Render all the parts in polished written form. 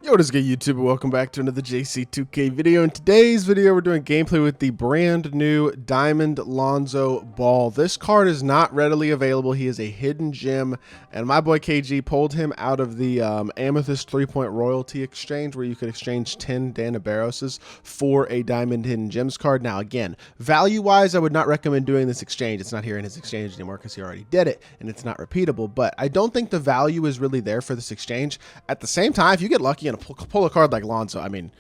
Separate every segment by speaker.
Speaker 1: Yo, what is good, YouTube? Welcome back to another JC2K video. In today's video, we're doing gameplay with the brand new Diamond Lonzo Ball. This card is not readily available. He is a hidden gem, and my boy KG pulled him out of the Amethyst 3-point royalty exchange, where you could exchange 10 Danabaroses for a Diamond Hidden Gems card. Now, again, value-wise, I would not recommend doing this exchange. It's not here in his exchange anymore because he already did it, and it's not repeatable, but I don't think the value is really there for this exchange. At the same time, if you get lucky and pull a card like Lonzo, I mean,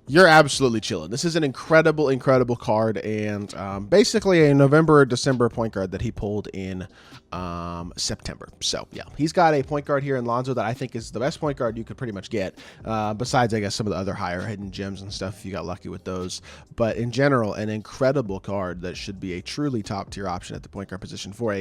Speaker 1: you're absolutely chilling. This is an incredible card, and basically a November or December point guard that he pulled in September. So yeah, he's got a point guard here in Lonzo that I think is the best point guard you could pretty much get, besides I guess some of the other higher hidden gems and stuff if you got lucky with those. But in general, an incredible card that should be a truly top tier option at the point guard position for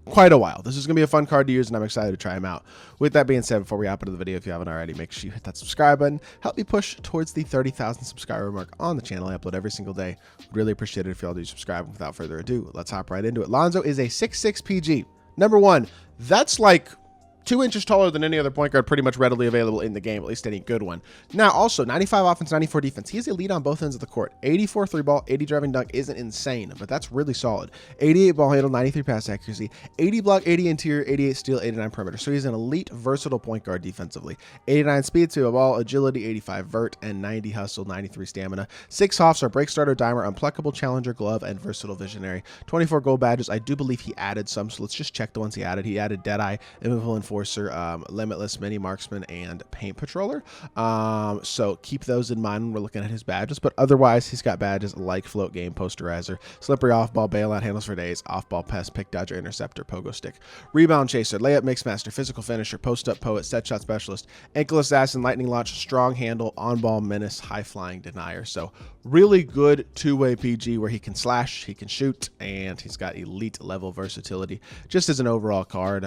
Speaker 1: quite a while. This is going to be a fun card to use, and I'm excited to try him out. With that being said, before we hop into the video, if you haven't already, make sure you hit that subscribe button. Help me push towards the 30,000 subscriber mark on the channel. I upload every single day. Really appreciate it if y'all do subscribe. Without further ado, let's hop right into it. Lonzo is a 6'6" PG. Number one, that's like 2 inches taller than any other point guard pretty much readily available in the game, at least any good one. Now, also, 95 offense, 94 defense. He's elite on both ends of the court. 84 3 ball, 80 driving dunk isn't insane, but that's really solid. 88 ball handle, 93 pass accuracy, 80 block, 80 interior, 88 steal, 89 perimeter. So he's an elite, versatile point guard defensively. 89 speed, 2 ball, agility, 85 vert, and 90 hustle, 93 stamina. 6 hoffs are break starter, dimer, unpluckable, challenger, glove, and versatile visionary. 24 gold badges. I do believe he added some, so let's just check the ones he added. He added Deadeye, Immovable Enforcer, Limitless, Mini Marksman, and Paint Patroller. So keep those in mind when we're looking at his badges. But otherwise, he's got badges like Float Game, Posterizer, Slippery Off-Ball, Bailout, Handles for Days, Off-Ball Pest, Pick Dodger, Interceptor, Pogo Stick, Rebound Chaser, Layup Mixmaster, Physical Finisher, Post-Up Poet, Set Shot Specialist, Ankle Assassin, Lightning Launch, Strong Handle, On-Ball Menace, High Flying Denier. So really good two-way PG where he can slash, he can shoot, and he's got elite level versatility just as an overall card.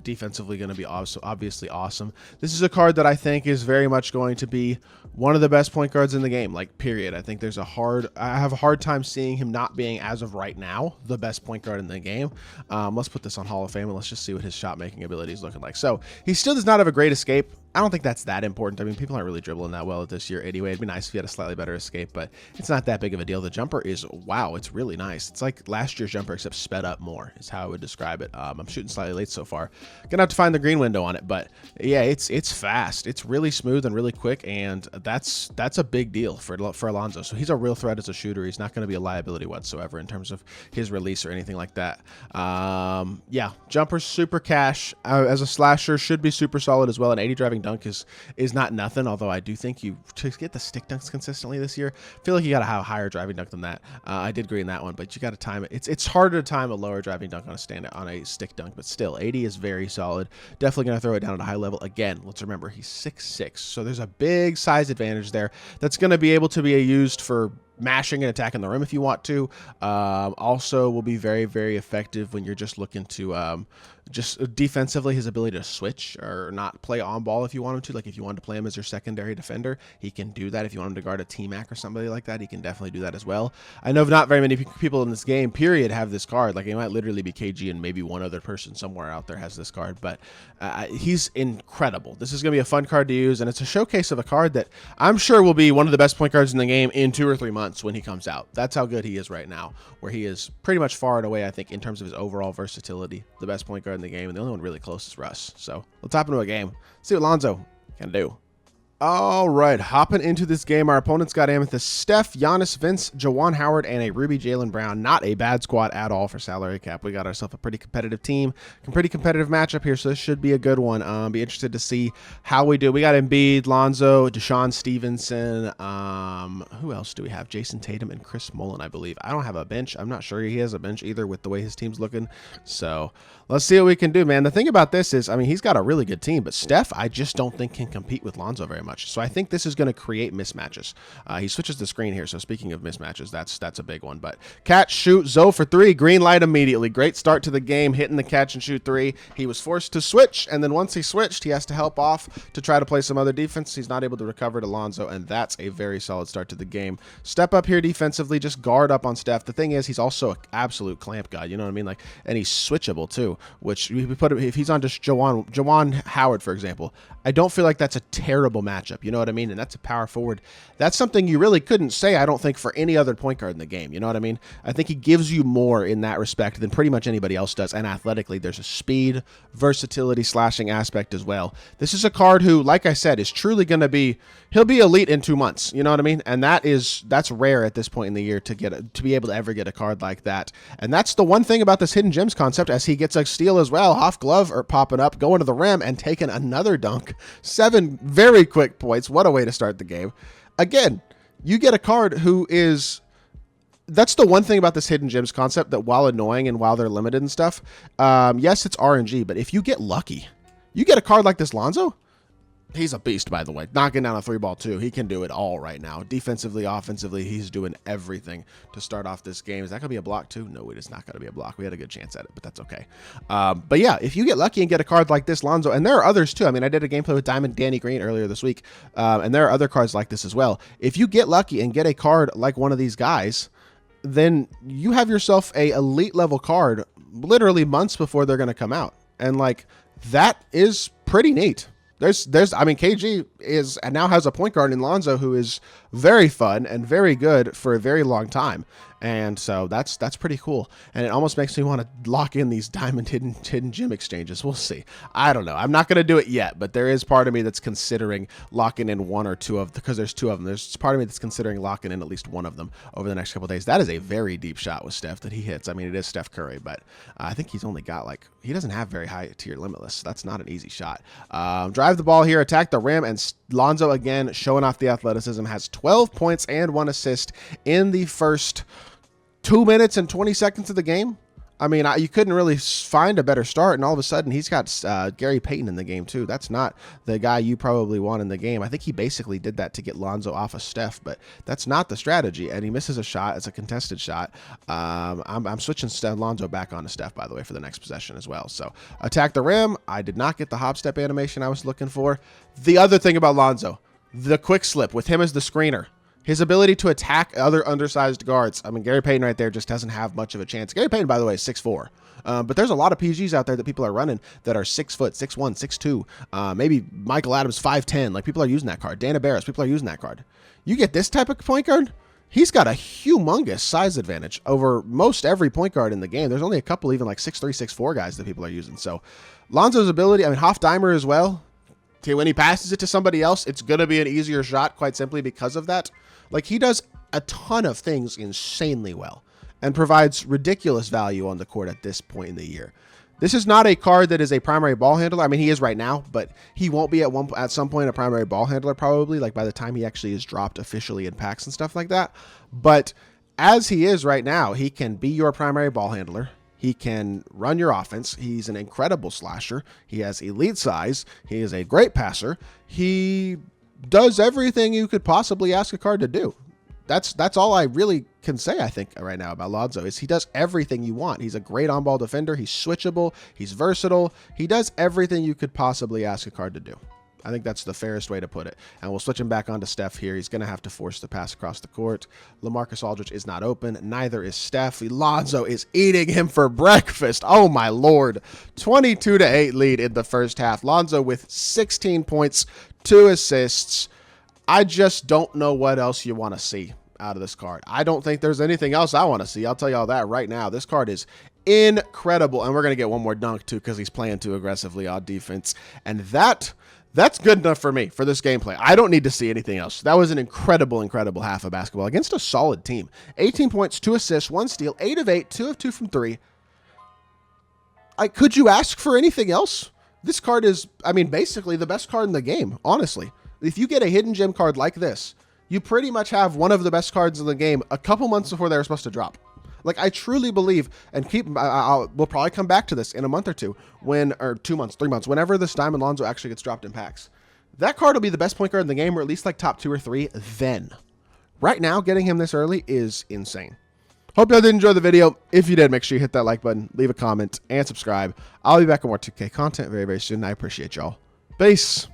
Speaker 1: Defensively going to be obviously awesome. This is a card that I think is very much going to be one of the best point guards in the game, like period. I think I have a hard time seeing him not being, as of right now, the best point guard in the game. Let's put this on Hall of Fame and let's just see what his shot making ability is looking like. So he still does not have a great escape. I don't think that's that important. I mean, people aren't really dribbling that well this year anyway. It'd be nice if he had a slightly better escape, but it's not that big of a deal. The jumper is, wow, it's really nice. It's like last year's jumper, except sped up more is how I would describe it. I'm shooting slightly late so far. Gonna have to find the green window on it, but yeah, it's fast. It's really smooth and really quick, and that's a big deal for Alonzo. So he's a real threat as a shooter. He's not going to be a liability whatsoever in terms of his release or anything like that. Yeah, jumper's super cash. As a slasher, should be super solid as well. An 80 driving dunk is not nothing, although I do think to get the stick dunks consistently this year, I feel like you got to have a higher driving dunk than that. I did green that one, but you got to time it. It's harder to time a lower driving dunk on a stick dunk, but still 80 is very solid. Definitely going to throw it down at a high level. Again, let's remember he's 6'6", so there's a big size advantage there that's going to be able to be used for mashing and attacking the rim if you want to. Also will be very effective when you're just looking to just defensively. His ability to switch or not play on ball if you want him to, like if you wanted to play him as your secondary defender, he can do that. If you want him to guard a T-Mac or somebody like that, he can definitely do that as well. I know not very many people in this game period have this card. Like it might literally be KG and maybe one other person somewhere out there has this card, but he's incredible. This is gonna be a fun card to use, and it's a showcase of a card that I'm sure will be one of the best point guards in the game in 2 or 3 months when he comes out. That's how good he is right now, where he is pretty much far and away, I think, in terms of his overall versatility, the best point guard in the game, and the only one really close is Russ. So let's hop into a game, see what Lonzo can do. All right, hopping into this game, our opponent's got Amethyst Steph, Giannis, Vince, Jawan Howard, and a Ruby Jaylen Brown. Not a bad squad at all for salary cap. We got ourselves a pretty competitive team, pretty competitive matchup here, so this should be a good one. Be interested to see how we do. We got Embiid, Lonzo, Deshaun Stevenson. Who else do we have? Jason Tatum and Chris Mullin, I believe. I don't have a bench. I'm not sure he has a bench either with the way his team's looking. So let's see what we can do, man. The thing about this is, I mean, he's got a really good team, but Steph, I just don't think can compete with Lonzo very much. So I think this is going to create mismatches. He switches the screen here, so speaking of mismatches, that's a big one. But catch, shoot, Zoe for 3, green light immediately. Great start to the game, hitting the catch and shoot 3. He was forced to switch, and then once he switched, he has to help off to try to play some other defense. He's not able to recover to Lonzo, and that's a very solid start to the game. Step up here defensively, just guard up on Steph. The thing is, he's also an absolute clamp guy, you know what I mean? Like, and he's switchable too, which we put if he's on just Jawan Howard, for example, I don't feel like that's a terrible matchup matchup. You know what I mean? And that's a power forward. That's something you really couldn't say, I don't think, for any other point guard in the game. You know what I mean? I think he gives you more in that respect than pretty much anybody else does. And athletically, there's a speed, versatility, slashing aspect as well. This is a card who, like I said, is truly going to be, he'll be elite in 2 months. You know what I mean? And that's rare at this point in the year to be able to ever get a card like that. And that's the one thing about this hidden gems concept, as he gets a steal as well. Half glove or popping up, going to the rim and taking another dunk. 7 very quick points. What a way to start the game. Again, you get a card who is, that's the one thing about this hidden gems concept, that while annoying and while they're limited and stuff, yes, it's RNG, but if you get lucky, you get a card like this Lonzo. He's a beast, by the way. Knocking down a 3-ball too. He can do it all right now. Defensively, offensively, he's doing everything to start off this game. Is that going to be a block too? No, it is not going to be a block. We had a good chance at it, but that's okay. But yeah, if you get lucky and get a card like this Lonzo, and there are others too. I mean, I did a gameplay with Diamond Danny Green earlier this week, and there are other cards like this as well. If you get lucky and get a card like one of these guys, then you have yourself a elite level card literally months before they're going to come out. And like, that is pretty neat. I mean, KG is and now has a point guard in Lonzo who is very fun and very good for a very long time. And so that's pretty cool. And it almost makes me want to lock in these diamond hidden gem exchanges. We'll see. I don't know. I'm not going to do it yet, but there is part of me that's considering locking in 1 or 2 of, because there's 2 of them. There's part of me that's considering locking in at least 1 of them over the next couple of days. That is a very deep shot with Steph that he hits. I mean, it is Steph Curry, but I think he's only got like, he doesn't have very high tier limitless. That's not an easy shot. Drive the ball here, attack the rim, and Lonzo again showing off the athleticism, has 12 points and 1 assist in the first 2 minutes and 20 seconds of the game. I mean, you couldn't really find a better start, and all of a sudden he's got Gary Payton in the game too. That's not the guy you probably want in the game. I think he basically did that to get Lonzo off of Steph, but that's not the strategy, and he misses a shot. It's a contested shot. I'm switching Lonzo back onto Steph, by the way, for the next possession as well. So attack the rim. I did not get the hop step animation I was looking for. The other thing about Lonzo, the quick slip with him as the screener. His ability to attack other undersized guards. I mean, Gary Payton right there just doesn't have much of a chance. Gary Payton, by the way, is 6'4". But there's a lot of PGs out there that people are running that are 6 foot, 6'1", 6'2". Maybe Michael Adams, 5'10". Like, people are using that card. Dana Barris, people are using that card. You get this type of point guard, he's got a humongous size advantage over most every point guard in the game. There's only a couple even like 6'3", 6'4" guys that people are using. So Lonzo's ability, I mean, Hofdimer as well. When he passes it to somebody else, it's going to be an easier shot quite simply because of that. Like, he does a ton of things insanely well and provides ridiculous value on the court at this point in the year. This is not a card that is a primary ball handler. I mean, he is right now, but he won't be at some point a primary ball handler probably, like by the time he actually is dropped officially in packs and stuff like that. But as he is right now, he can be your primary ball handler. He can run your offense. He's an incredible slasher. He has elite size. He is a great passer. He does everything you could possibly ask a card to do. That's all I really can say, I think, right now about Lonzo, is he does everything you want. He's a great on-ball defender. He's switchable. He's versatile. He does everything you could possibly ask a card to do. I think that's the fairest way to put it. And we'll switch him back onto Steph here. He's going to have to force the pass across the court. LaMarcus Aldridge is not open. Neither is Steph. Lonzo is eating him for breakfast. Oh, my Lord. 22-8 lead in the first half. Lonzo with 16 points, 2 assists. I just don't know what else you want to see out of this card. I don't think there's anything else I want to see. I'll tell you all that right now. This card is incredible. And we're going to get one more dunk, too, because he's playing too aggressively on defense. And that's good enough for me for this gameplay. I don't need to see anything else. That was an incredible, incredible half of basketball against a solid team. 18 points, 2 assists, 1 steal, 8 of 8, 2 of 2 from 3. Could you ask for anything else? This card is, I mean, basically the best card in the game, honestly. If you get a hidden gem card like this, you pretty much have one of the best cards in the game a couple months before they were supposed to drop. Like, I truly believe, and we'll probably come back to this in a month or two, or 2 months, 3 months, whenever this Diamond Lonzo actually gets dropped in packs. That card will be the best point guard in the game, or at least like top 2 or 3 then. Right now, getting him this early is insane. Hope y'all did enjoy the video. If you did, make sure you hit that like button, leave a comment, and subscribe. I'll be back with more 2K content very, very soon. I appreciate y'all. Peace.